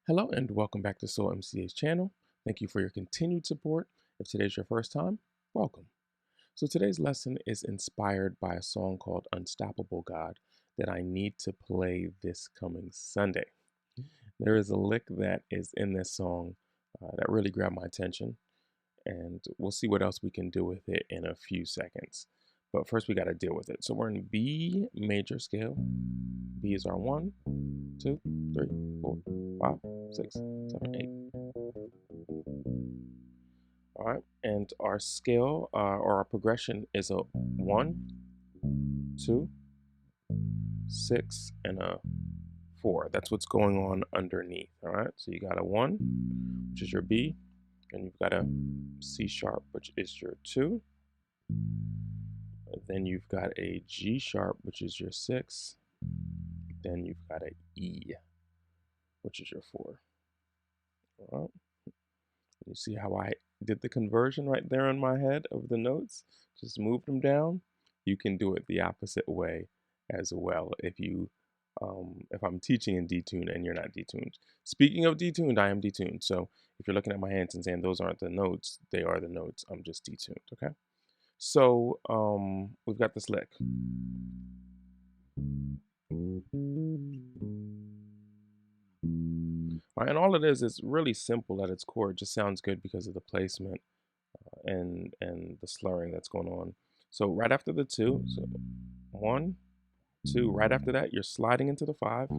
Hello and welcome back to SoulMCA's channel. Thank you for your continued support. If today's your first time, welcome. So today's lesson is inspired by a song called Unstoppable God that I need to play this coming Sunday. There is a lick that is in this song that really grabbed my attention, and we'll see what else we can do with it in a few seconds. But first we got to deal with it. So we're in B major scale. B is our 1, 2, 3, 4, 5, 6, 7, 8. All right, and our scale or our progression is a 1, 2, 6, and a 4. That's what's going on underneath. All right, so you got a 1, which is your B, and you've got a C sharp, which is your 2. Then you've got a G sharp, which is your 6. Then you've got an E, which is your 4. All right. You see how I did the conversion right there in my head of the notes? Just moved them down. You can do it the opposite way as well if I'm teaching in detuned and you're not detuned. Speaking of detuned, I am detuned. So if you're looking at my hands and saying those aren't the notes, they are the notes. I'm just detuned, okay? So we've got this lick. All right, and all it is really simple at its core. It just sounds good because of the placement and the slurring that's going on. So right after the 2, so 1, 2, right after that, you're sliding into the 5. All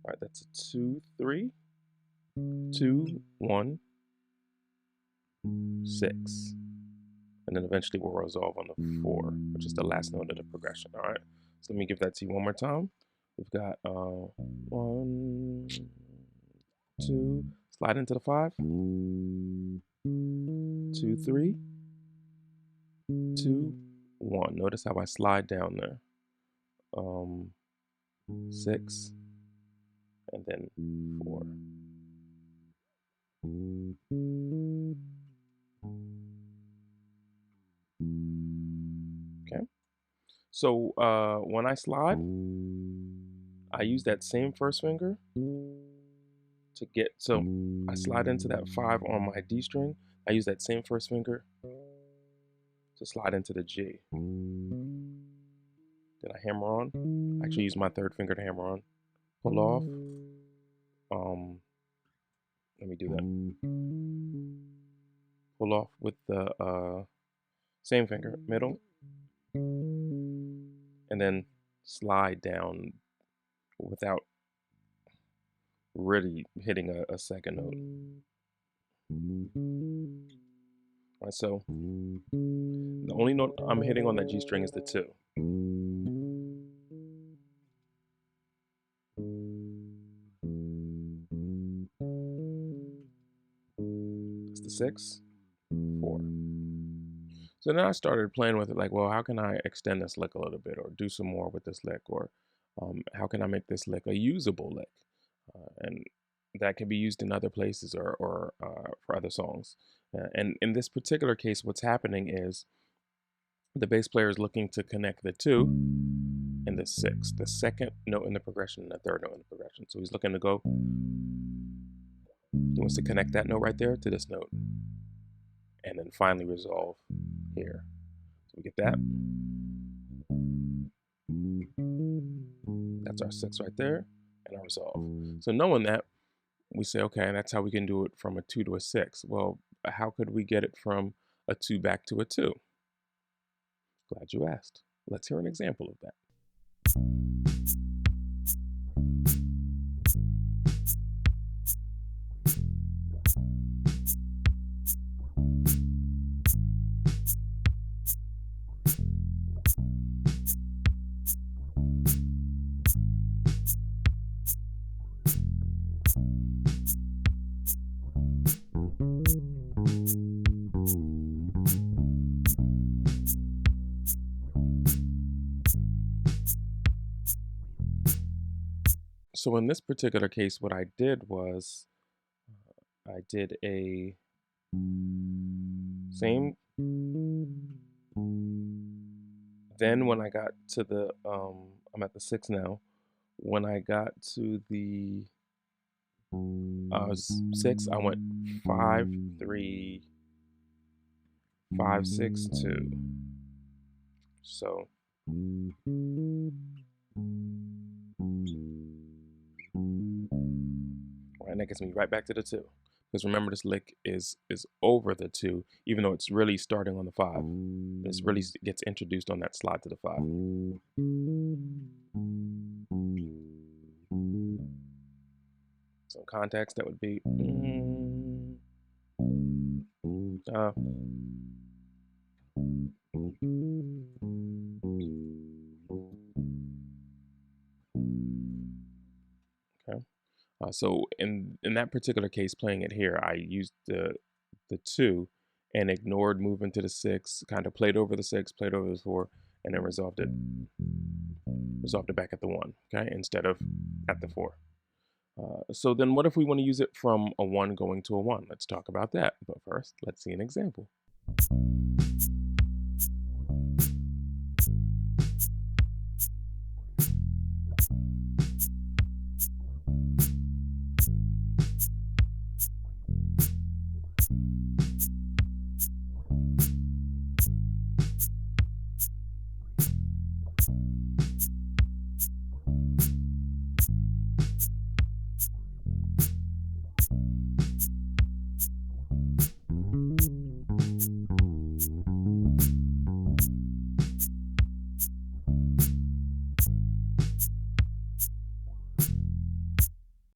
right, that's a 2, 3, 2, 1, 6. And then eventually we'll resolve on the 4, which is the last note of the progression. All right, so let me give that to you one more time. We've got 1, 2, slide into the 5, 2, 3, 2, 1. Notice how I slide down there. 6, and then 4. Okay. So when I slide, I use that same first finger to get, so I slide into that 5 on my D string. I use that same first finger to slide into the G. Then I hammer on. I actually use my third finger to hammer on. Pull off. Let me do that. Pull off with the same finger, middle. And then slide down without really hitting a second note. All right, so the only note I'm hitting on that G string is the 2. It's the 6, 4. So then I started playing with it like, well, how can I extend this lick a little bit or do some more with this lick, or how can I make this lick a usable lick? And that can be used in other places or for other songs. And in this particular case, what's happening is the bass player is looking to connect the 2 and the 6, the second note in the progression and the third note in the progression. So he's looking to go, he wants to connect that note right there to this note and then finally resolve here. So we get that. That's our 6 right there and our resolve. So knowing that, we say, okay, that's how we can do it from a 2 to a 6. Well, how could we get it from a 2 back to a 2? Glad you asked. Let's hear an example of that. So in this particular case, what I did was I did a same. Then when I got to the, I'm at the 6 now. When I got to the 6, I went 5, 3, 5, 6, 2. So and that gets me right back to the 2. Because remember, this lick is over the 2, even though it's really starting on the 5. This really gets introduced on that slide to the 5. So in context, that would be okay. So in that particular case, playing it here, I used the 2 and ignored moving to the 6, kind of played over the 6, played over the 4, and then resolved it back at the 1, okay, instead of at the 4. So then what if we want to use it from a 1 going to a 1? Let's talk about that. But first, let's see an example.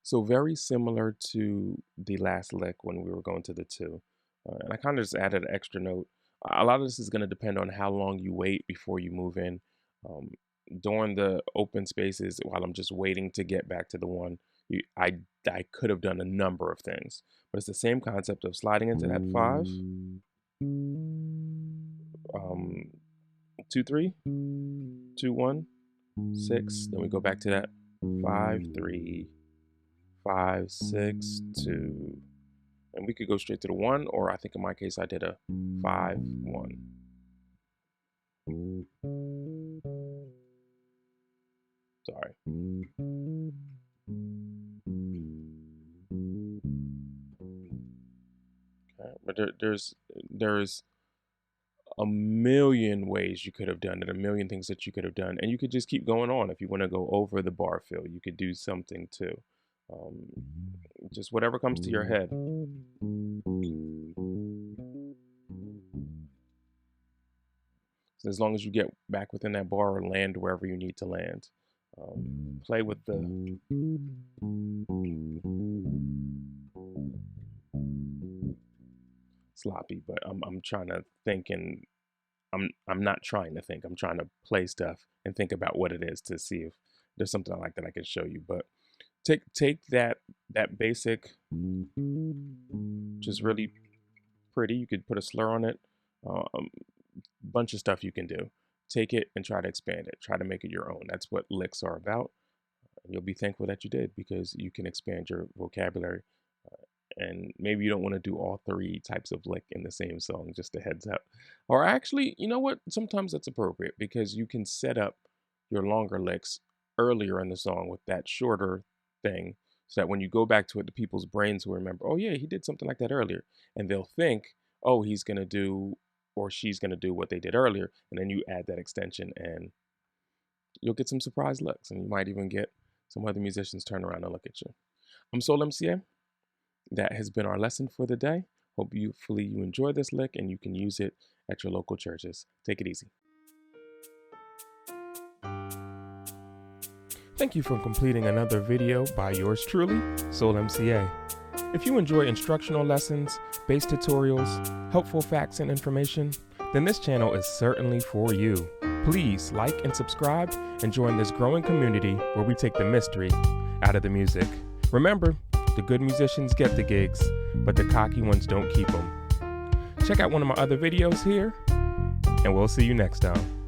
So very similar to the last lick when we were going to the 2. And I kind of just added an extra note. A lot of this is going to depend on how long you wait before you move in. During the open spaces, while I'm just waiting to get back to the 1, I could have done a number of things. But it's the same concept of sliding into that 5, 2, 3, 2, 1, 6. Then we go back to that 5, 3, 5, 6, 2, and we could go straight to the 1, or I think in my case I did a 5, 1. Sorry. Okay, but there's a million ways you could have done it, a million things that you could have done, and you could just keep going on. If you want to go over the bar fill, you could do something too. Just whatever comes to your head. So as long as you get back within that bar or land wherever you need to land. Play with the sloppy, but I'm trying to think, and I'm not trying to think. I'm trying to play stuff and think about what it is to see if there's something like that I can show you. But take that basic, just really pretty. You could put a slur on it. Bunch of stuff you can do. Take it and try to expand it. Try to make it your own. That's what licks are about. And you'll be thankful that you did, because you can expand your vocabulary. And maybe you don't want to do all 3 types of lick in the same song, just a heads up. Or actually, you know what? Sometimes that's appropriate, because you can set up your longer licks earlier in the song with that shorter thing, so that when you go back to it, the people's brains will remember, oh yeah, he did something like that earlier. And they'll think, oh, he's going to do, or she's going to do what they did earlier. And then you add that extension and you'll get some surprise looks. And you might even get some other musicians turn around and look at you. I'm SoulMCA. That has been our lesson for the day. Hopefully you enjoy this lick and you can use it at your local churches. Take it easy. Thank you for completing another video by yours truly, SoulMCA. If you enjoy instructional lessons, bass tutorials, helpful facts and information, then this channel is certainly for you. Please like and subscribe and join this growing community where we take the mystery out of the music. Remember, the good musicians get the gigs, but the cocky ones don't keep them. Check out one of my other videos here, and we'll see you next time.